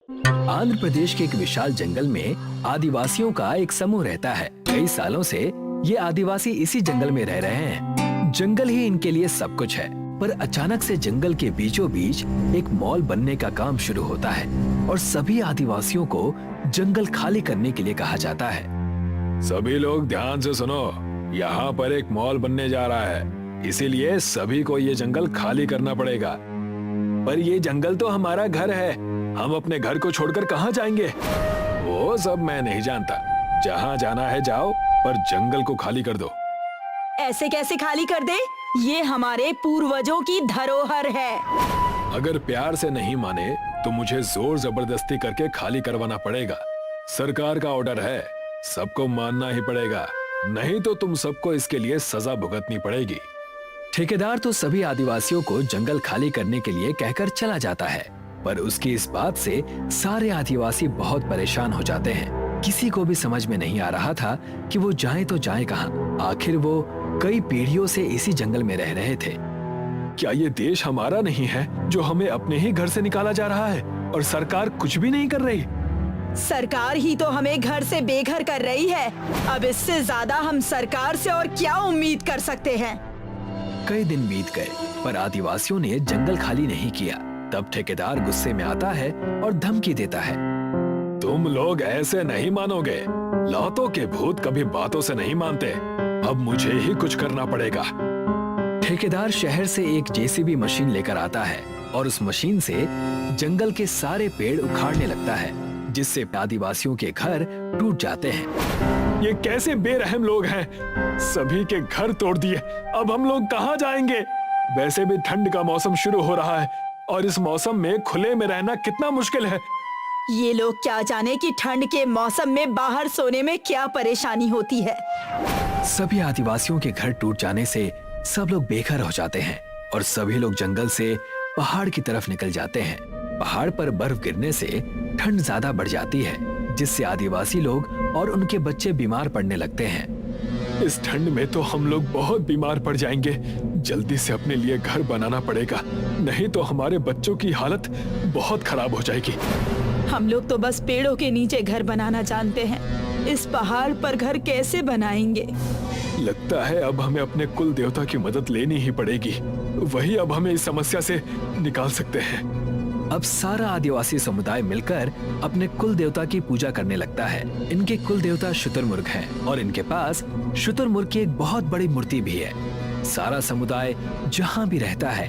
आंध्र प्रदेश के एक विशाल जंगल में आदिवासियों का एक समूह रहता है। कई सालों से ये आदिवासी इसी जंगल में रह रहे हैं। जंगल ही इनके लिए सब कुछ है। पर अचानक से जंगल के बीचों बीच एक मॉल बनने का काम शुरू होता है और सभी आदिवासियों को जंगल खाली करने के लिए कहा जाता है। सभी लोग ध्यान से सुनो, यहाँ पर एक मॉल बनने जा रहा है, इसीलिए सभी को ये जंगल खाली करना पड़ेगा। पर ये जंगल तो हमारा घर है, हम अपने घर को छोड़कर कहाँ जाएंगे? वो सब मैं नहीं जानता, जहाँ जाना है जाओ, पर जंगल को खाली कर दो। ऐसे कैसे खाली कर दे? ये हमारे पूर्वजों की धरोहर है। अगर प्यार से नहीं माने तो मुझे जोर जबरदस्ती करके खाली करवाना पड़ेगा। सरकार का ऑर्डर है, सबको मानना ही पड़ेगा, नहीं तो तुम सबको इसके लिए सजा भुगतनी पड़ेगी। ठेकेदार तो सभी आदिवासियों को जंगल खाली करने के लिए कहकर चला जाता है, पर उसकी इस बात से सारे आदिवासी बहुत परेशान हो जाते हैं। किसी को भी समझ में नहीं आ रहा था कि वो जाएं तो जाएं कहां। आखिर वो कई पीढ़ियों से इसी जंगल में रह रहे थे। क्या ये देश हमारा नहीं है जो हमें अपने ही घर से निकाला जा रहा है और सरकार कुछ भी नहीं कर रही? सरकार ही तो हमें घर से बेघर कर रही है। अब इससे ज्यादा हम सरकार से और क्या उम्मीद कर सकते हैं? कई दिन बीत गए पर आदिवासियों ने जंगल खाली नहीं किया। तब ठेकेदार गुस्से में आता है और धमकी देता है। तुम लोग ऐसे नहीं मानोगे, लातों के भूत कभी बातों से नहीं मानते, अब मुझे ही कुछ करना पड़ेगा। ठेकेदार शहर से एक जेसीबी मशीन लेकर आता है और उस मशीन से जंगल के सारे पेड़ उखाड़ने लगता है, जिससे आदिवासियों के घर टूट जाते हैं। ये कैसे बेरहम लोग हैं, सभी के घर तोड़ दिए, अब हम लोग कहाँ जाएंगे? वैसे भी ठंड का मौसम शुरू हो रहा है और इस मौसम में खुले में रहना कितना मुश्किल है। ये लोग क्या जाने कि ठंड के मौसम में बाहर सोने में क्या परेशानी होती है। सभी आदिवासियों के घर टूट जाने से सब लोग बेघर हो जाते हैं और सभी लोग जंगल से पहाड़ की तरफ निकल जाते हैं। पहाड़ पर बर्फ गिरने से ठंड ज्यादा बढ़ जाती है, जिससे आदिवासी लोग और उनके बच्चे बीमार पड़ने लगते हैं। इस ठंड में तो हम लोग बहुत बीमार पड़ जाएंगे, जल्दी से अपने लिए घर बनाना पड़ेगा, नहीं तो हमारे बच्चों की हालत बहुत खराब हो जाएगी। हम लोग तो बस पेड़ों के नीचे घर बनाना जानते हैं, इस पहाड़ पर घर कैसे बनाएंगे? लगता है अब हमें अपने कुल देवता की मदद लेनी ही पड़ेगी, वही अब हमें इस समस्या से निकाल सकते हैं। अब सारा आदिवासी समुदाय मिलकर अपने कुल देवता की पूजा करने लगता है। इनके कुल देवता शुतुरमुर्ग हैं और इनके पास शुतुरमुर्ग की एक बहुत बड़ी मूर्ति भी है। सारा समुदाय जहाँ भी रहता है,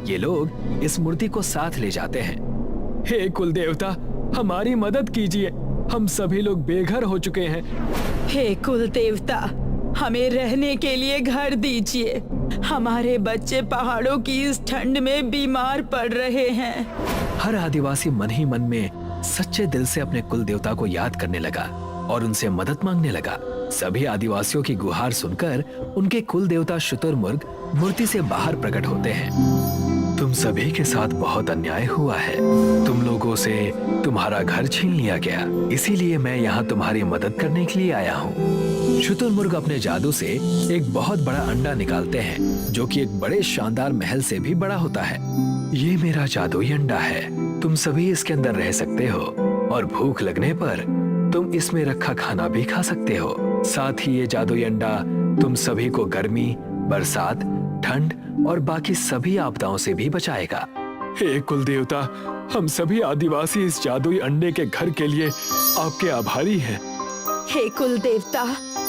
ये लोग इस मूर्ति को साथ ले जाते हैं। हे कुल देवता, हमारी मदद कीजिए, हम सभी लोग बेघर हो चुके हैं। हे कुल देवता, हमें रहने के लिए घर दीजिए, हमारे बच्चे पहाड़ों की इस ठंड में बीमार पड़ रहे हैं। हर आदिवासी मन ही मन में सच्चे दिल से अपने कुल देवता को याद करने लगा और उनसे मदद मांगने लगा। सभी आदिवासियों की गुहार सुनकर उनके कुल देवता शुतुरमुर्ग मूर्ति से बाहर प्रकट होते हैं। तुम सभी के साथ बहुत अन्याय हुआ है, तुम लोगों से तुम्हारा घर छीन लिया गया, इसीलिए मैं यहाँ तुम्हारी मदद करने के लिए आया हूँ। शुतुरमुर्ग अपने जादू से एक बहुत बड़ा अंडा निकालते हैं, जो कि एक बड़े शानदार महल से भी बड़ा होता है। ये मेरा जादुई अंडा है, तुम सभी इसके अंदर रह सकते हो और भूख लगने पर तुम इसमें रखा खाना भी खा सकते हो। साथ ही ये जादुई अंडा तुम सभी को गर्मी, बरसात, ठंड और बाकी सभी आपदाओं से भी बचाएगा। हे कुल देवता, हम सभी आदिवासी इस जादुई अंडे के घर के लिए आपके आभारी हैं। हे कुल देवता,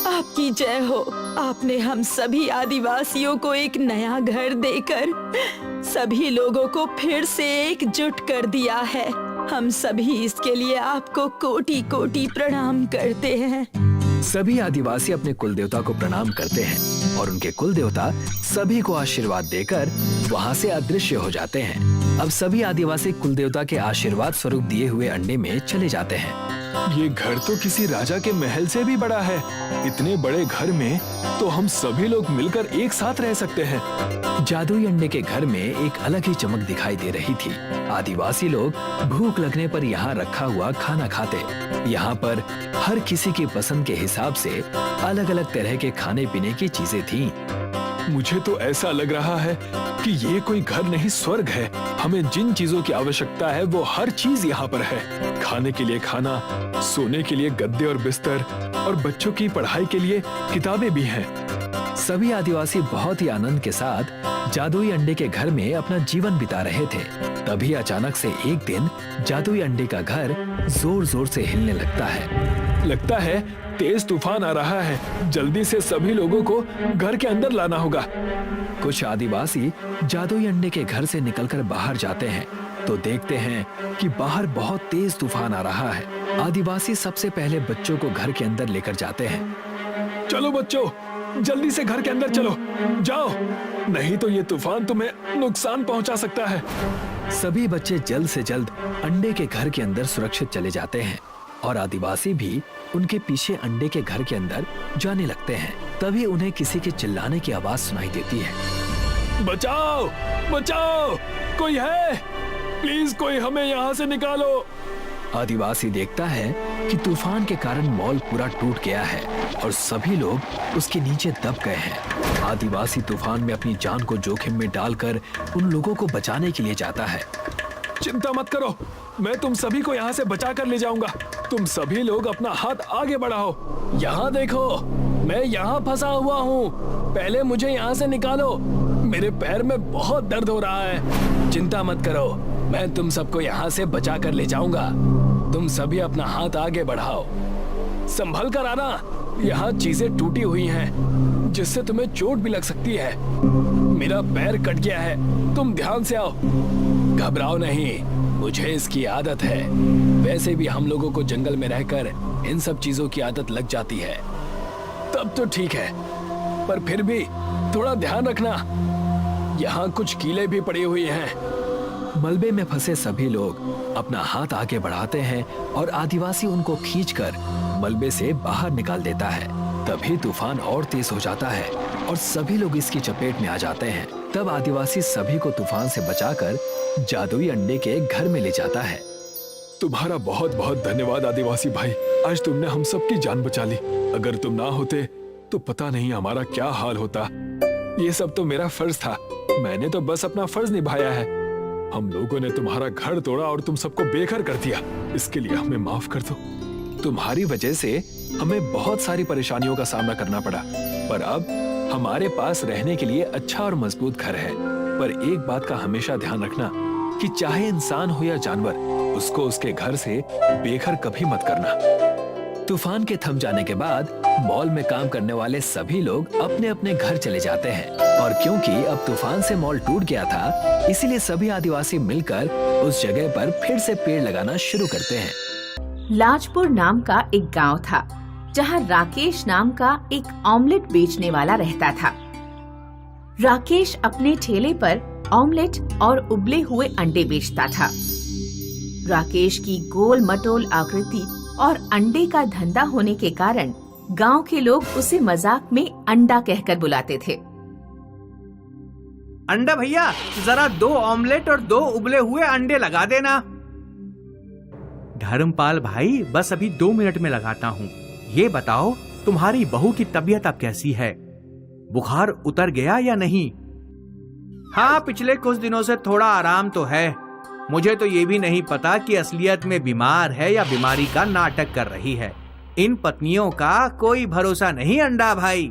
आपकी जय हो। आपने हम सभी आदिवासियों को एक नया घर देकर सभी लोगों को फिर से एकजुट कर दिया है। हम सभी इसके लिए आपको कोटि कोटि प्रणाम करते हैं। सभी आदिवासी अपने कुल देवता को प्रणाम करते हैं और उनके कुल देवता सभी को आशीर्वाद देकर वहां से अदृश्य हो जाते हैं। अब सभी आदिवासी कुल देवता के आशीर्वाद स्वरूप दिए हुए अंडे में चले जाते हैं। ये घर तो किसी राजा के महल से भी बड़ा है। इतने बड़े घर में तो हम सभी लोग मिलकर एक साथ रह सकते हैं। जादुई अंडे के घर में एक अलग ही चमक दिखाई दे रही थी। आदिवासी लोग भूख लगने पर यहाँ रखा हुआ खाना खाते। यहाँ पर हर किसी की पसंद के हिसाब से अलग अलग तरह के खाने पीने की चीजें थीं। मुझे तो ऐसा लग रहा है कि ये कोई घर नहीं स्वर्ग है। हमें जिन चीजों की आवश्यकता है वो हर चीज यहाँ पर है। खाने के लिए खाना, सोने के लिए गद्दे और बिस्तर, और बच्चों की पढ़ाई के लिए किताबें भी हैं। सभी आदिवासी बहुत ही आनंद के साथ जादुई अंडे के घर में अपना जीवन बिता रहे थे। तभी अचानक से एक दिन जादुई अंडे का घर जोर जोर से हिलने लगता है तेज तूफान आ रहा है। जल्दी से सभी लोगों को घर के अंदर लाना होगा। कुछ आदिवासी जादुई अंडे के घर से निकलकर बाहर जाते हैं तो देखते हैं कि बाहर बहुत तेज तूफान आ रहा है। आदिवासी सबसे पहले बच्चों को घर के अंदर लेकर जाते हैं। चलो बच्चों, जल्दी से घर के अंदर चलो, जाओ, नहीं तो ये तूफान तुम्हें नुकसान पहुंचा सकता है। सभी बच्चे जल्द से जल्द अंडे के घर के अंदर सुरक्षित चले जाते हैं और आदिवासी भी उनके पीछे अंडे के घर के अंदर जाने लगते हैं। तभी उन्हें किसी के चिल्लाने की आवाज सुनाई देती है। बचाओ, बचाओ, कोई है? प्लीज कोई हमें यहाँ से निकालो। आदिवासी देखता है कि तूफान के कारण मॉल पूरा टूट गया है और सभी लोग उसके नीचे दब गए हैं। आदिवासी तूफान में अपनी जान को जोखिम में डालकर उन लोगों को बचाने के लिए जाता है। चिंता मत करो, मैं तुम सभी को यहाँ से बचा कर ले जाऊंगा। तुम सभी लोग अपना हाथ आगे बढ़ाओ। यहाँ देखो, मैं यहाँ फंसा हुआ हूँ, पहले मुझे यहाँ से निकालो। मेरे पैर में बहुत दर्द हो रहा है। चिंता मत करो, मैं तुम सबको यहाँ से बचा कर ले जाऊंगा। तुम सभी अपना हाथ आगे बढ़ाओ, संभल कर आना। यहाँ चीजें टूटी हुई हैं, जिससे तुम्हें चोट भी लग सकती है। मेरा पैर कट गया है, तुम ध्यान से आओ। घबराओ नहीं, मुझे इसकी आदत है। वैसे भी हम लोगों को जंगल में रहकर इन सब चीजों की आदत लग जाती है। तब तो ठीक है, पर फिर भी थोड़ा ध्यान रखना। यहाँ कुछ कीलें भी पड़ी हुई हैं। मलबे में फंसे सभी लोग अपना हाथ आगे बढ़ाते हैं और आदिवासी उनको खींचकर मलबे से बाहर निकाल देता है। तभी तूफान और तेज हो जाता है और सभी लोग इसकी चपेट में आ जाते हैं। तब आदिवासी सभी को तूफान से बचाकर जादुई अंडे के घर में ले जाता है। तुम्हारा बहुत बहुत धन्यवाद आदिवासी भाई, आज तुमने हम सबकी जान बचा ली। अगर तुम ना होते तो पता नहीं हमारा क्या हाल होता। ये सब तो मेरा फर्ज था, मैंने तो बस अपना फर्ज निभाया है। हम लोगों ने तुम्हारा घर तोड़ा और तुम सबको बेघर कर दिया, इसके लिए हमें माफ कर दो। तुम्हारी वजह से हमें बहुत सारी परेशानियों का सामना करना पड़ा, पर अब हमारे पास रहने के लिए अच्छा और मजबूत घर है। पर एक बात का हमेशा ध्यान रखना कि चाहे इंसान हो या जानवर, उसको उसके घर से बेघर कभी मत करना। तूफान के थम जाने के बाद मॉल में काम करने वाले सभी लोग अपने अपने घर चले जाते हैं और क्योंकि अब तूफान से मॉल टूट गया था, इसीलिए सभी आदिवासी मिलकर उस जगह पर फिर से पेड़ लगाना शुरू करते हैं। लाजपुर नाम का एक गांव था, जहां राकेश नाम का एक ऑमलेट बेचने वाला रहता था। राकेश अपने ठेले पर ऑमलेट और उबले हुए अंडे बेचता था। राकेश की गोल मटोल आकृति और अंडे का धंधा होने के कारण गांव के लोग उसे मजाक में अंडा कहकर बुलाते थे। अंडा भैया, जरा 2 ऑमलेट और 2 उबले हुए अंडे लगा देना। धर्मपाल भाई, बस अभी 2 मिनट में लगाता हूँ। ये बताओ, तुम्हारी बहू की तबीयत अब कैसी है? बुखार उतर गया या नहीं? हाँ, पिछले कुछ दिनों से थोड़ा आराम तो है। मुझे तो ये भी नहीं पता कि असलियत में बीमार है या बीमारी का नाटक कर रही है। इन पत्नियों का कोई भरोसा नहीं अंडा भाई।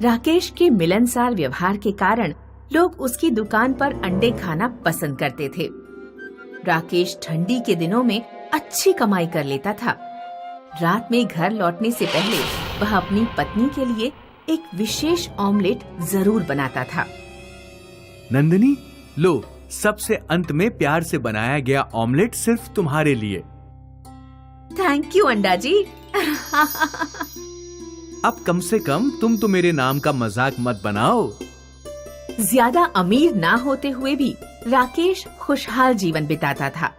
राकेश के मिलनसार व्यवहार के कारण लोग उसकी दुकान पर अंडे खाना पसंद करते थे। राकेश ठंडी के दिनों में अच्छी कमाई कर लेता था। रात में घर लौटने से पहले वह अपनी पत्नी के लिए एक विशेष ऑमलेट जरूर बनाता था। नंदिनी, लो, सबसे अंत में प्यार से बनाया गया ऑमलेट सिर्फ तुम्हारे लिए। थैंक यू अंडा जी। अब कम से कम तुम तो मेरे नाम का मजाक मत बनाओ। ज्यादा अमीर ना होते हुए भी राकेश खुशहाल जीवन बिताता था।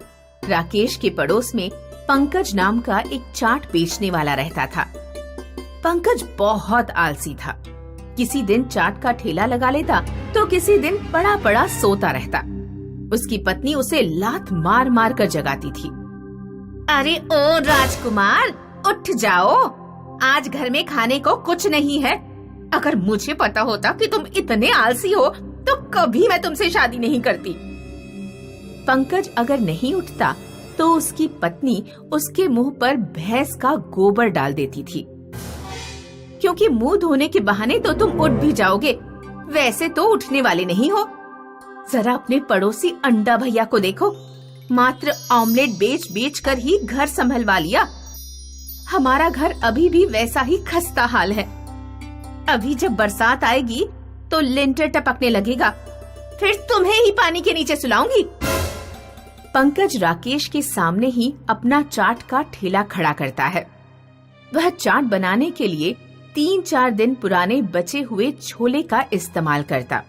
राकेश के पड़ोस में पंकज नाम का एक चाट बेचने वाला रहता था। पंकज बहुत आलसी था। किसी दिन चाट का ठेला लगा लेता तो किसी दिन पड़ा पड़ा सोता रहता। उसकी पत्नी उसे लात मार मार कर जगाती थी। अरे ओ राजकुमार, उठ जाओ, आज घर में खाने को कुछ नहीं है। अगर मुझे पता होता कि तुम इतने आलसी हो तो कभी मैं तुमसे शादी नहीं करती। पंकज अगर नहीं उठता तो उसकी पत्नी उसके मुंह पर भैंस का गोबर डाल देती थी, क्योंकि मुंह धोने के बहाने तो तुम उठ भी जाओगे, वैसे तो उठने वाले नहीं हो। जरा अपने पड़ोसी अंडा भैया को देखो, मात्र ऑमलेट बेच बेच कर ही घर संभलवा लिया। हमारा घर अभी भी वैसा ही खस्ता हाल है। अभी जब बरसात आएगी तो लिंटर टपकने लगेगा, फिर तुम्हें ही पानी के नीचे सुलाऊंगी। पंकज राकेश के सामने ही अपना चाट का ठेला खड़ा करता है। वह चाट बनाने के लिए 3-4 दिन पुराने बचे हुए छोले का इस्तेमाल करता।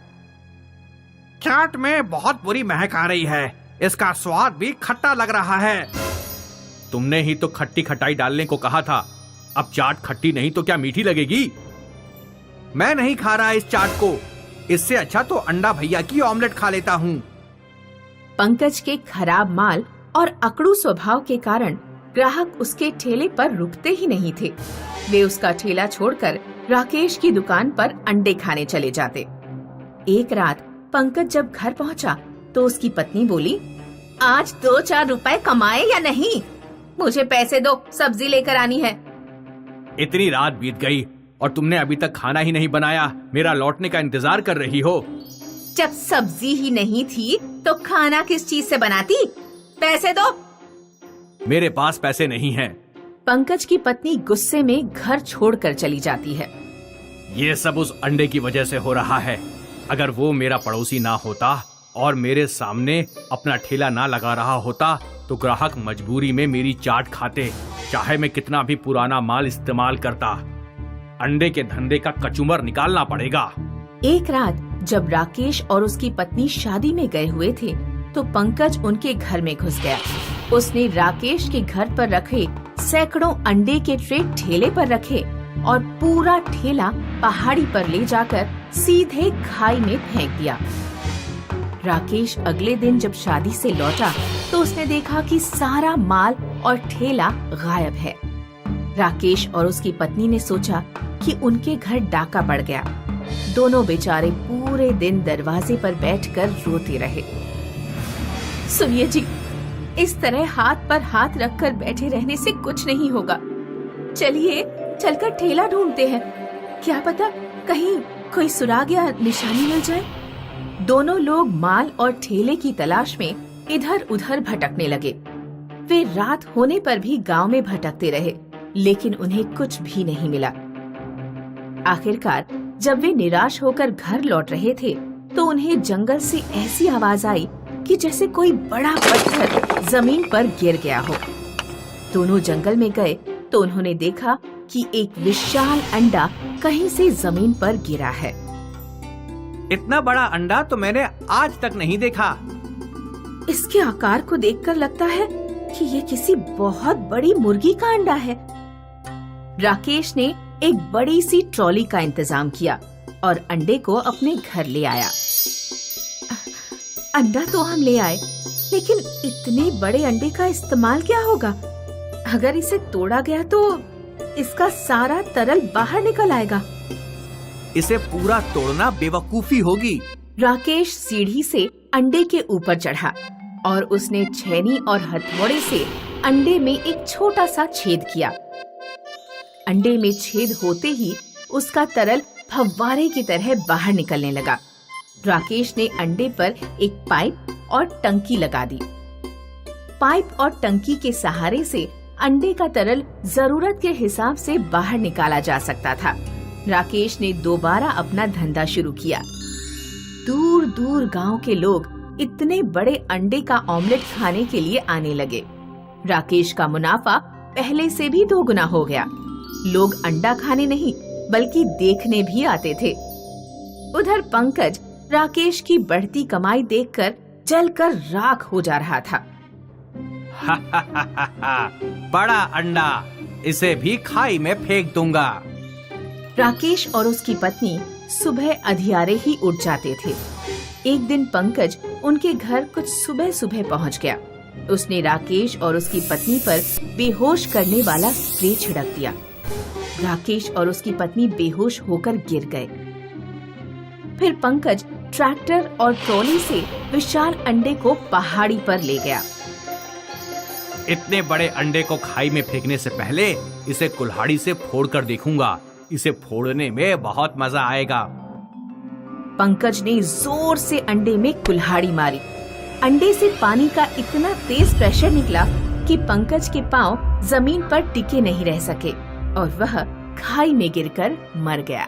चाट में बहुत बुरी महक आ रही है, इसका स्वाद भी खट्टा लग रहा है। तुमने ही तो खट्टी खटाई डालने को कहा था, अब चाट खट्टी नहीं तो क्या मीठी लगेगी? मैं नहीं खा रहा इस चाट को, इससे अच्छा तो अंडा भैया की ऑमलेट खा लेता हूँ। पंकज के खराब माल और अकड़ू स्वभाव के कारण ग्राहक उसके ठेले पर रुकते ही नहीं थे। वे उसका ठेला छोड़कर राकेश की दुकान पर अंडे खाने चले जाते। एक रात पंकज जब घर पहुंचा तो उसकी पत्नी बोली, आज 2-4 रुपए कमाए या नहीं? मुझे पैसे दो, सब्जी लेकर आनी है। इतनी रात बीत गई और तुमने अभी तक खाना ही नहीं बनाया, मेरा लौटने का इंतजार कर रही हो। जब सब्जी ही नहीं थी तो खाना किस चीज से बनाती? पैसे दो। मेरे पास पैसे नहीं हैं। पंकज की पत्नी गुस्से में घर छोड़कर चली जाती है। ये सब उस अंडे की वजह से हो रहा है। अगर वो मेरा पड़ोसी ना होता और मेरे सामने अपना ठेला ना लगा रहा होता तो ग्राहक मजबूरी में मेरी चाट खाते, चाहे मैं कितना भी पुराना माल इस्तेमाल करता। अंडे के धंधे का कचूमर निकालना पड़ेगा। एक रात जब राकेश और उसकी पत्नी शादी में गए हुए थे तो पंकज उनके घर में घुस गया। उसने राकेश के घर पर रखे सैकड़ों अंडे के ट्रे ठेले पर रखे और पूरा ठेला पहाड़ी पर ले जाकर सीधे खाई में फेंक दिया। राकेश अगले दिन जब शादी से लौटा तो उसने देखा कि सारा माल और ठेला गायब है। राकेश और उसकी पत्नी ने सोचा कि उनके घर डाका पड़ गया। दोनों बेचारे पूरे दिन दरवाजे पर बैठकर रोते रहे। सुनिए जी, इस तरह हाथ पर हाथ रखकर बैठे रहने से कुछ नहीं होगा। चलिए चलकर ठेला ढूंढते हैं, क्या पता कहीं कोई सुराग या निशानी मिल जाए। दोनों लोग माल और ठेले की तलाश में इधर उधर भटकने लगे। वे रात होने पर भी गांव में भटकते रहे, लेकिन उन्हें कुछ भी नहीं मिला। आखिरकार जब वे निराश होकर घर लौट रहे थे तो उन्हें जंगल से ऐसी आवाज आई कि जैसे कोई बड़ा पत्थर जमीन पर गिर गया हो। दोनों जंगल में गए तो उन्होंने देखा कि एक विशाल अंडा कहीं से जमीन पर गिरा है। इतना बड़ा अंडा तो मैंने आज तक नहीं देखा। इसके आकार को देखकर लगता है कि ये किसी बहुत बड़ी मुर्गी का अंडा है। राकेश ने एक बड़ी सी ट्रॉली का इंतजाम किया और अंडे को अपने घर ले आया। अंडा तो हम ले आए, लेकिन इतने बड़े अंडे का इस्तेमाल क्या होगा? अगर इसे तोड़ा गया तो इसका सारा तरल बाहर निकल आएगा। इसे पूरा तोड़ना बेवकूफी होगी। राकेश सीढ़ी से अंडे के ऊपर चढ़ा और उसने छेनी और हथौड़े से अंडे में एक छोटा सा छेद किया। अंडे में छेद होते ही उसका तरल फव्वारे की तरह बाहर निकलने लगा। राकेश ने अंडे पर एक पाइप और टंकी लगा दी। पाइप और टंकी के सहारे से अंडे का तरल जरूरत के हिसाब से बाहर निकाला जा सकता था। राकेश ने दोबारा अपना धंधा शुरू किया। दूर दूर गांव के लोग इतने बड़े अंडे का ऑमलेट खाने के लिए आने लगे। राकेश का मुनाफा पहले से भी 2 गुना हो गया। लोग अंडा खाने नहीं बल्कि देखने भी आते थे। उधर पंकज राकेश की बढ़ती कमाई देखकर जलकर राख हो जा रहा था। बड़ा अंडा, इसे भी खाई में फेंक दूंगा। राकेश और उसकी पत्नी सुबह अधियारे ही उठ जाते थे। एक दिन पंकज उनके घर कुछ सुबह सुबह पहुंच गया। उसने राकेश और उसकी पत्नी पर बेहोश करने वाला स्प्रे छिड़क दिया। राकेश और उसकी पत्नी बेहोश होकर गिर गए। फिर पंकज ट्रैक्टर और ट्रॉली से विशाल अंडे को पहाड़ी पर ले गया। इतने बड़े अंडे को खाई में फेंकने से पहले इसे कुल्हाड़ी से फोड़कर देखूंगा। इसे फोड़ने में बहुत मजा आएगा। पंकज ने जोर से अंडे में कुल्हाड़ी मारी। अंडे से पानी का इतना तेज प्रेशर निकला कि पंकज के पांव जमीन पर टिके नहीं रह सके और वह खाई में गिरकर मर गया।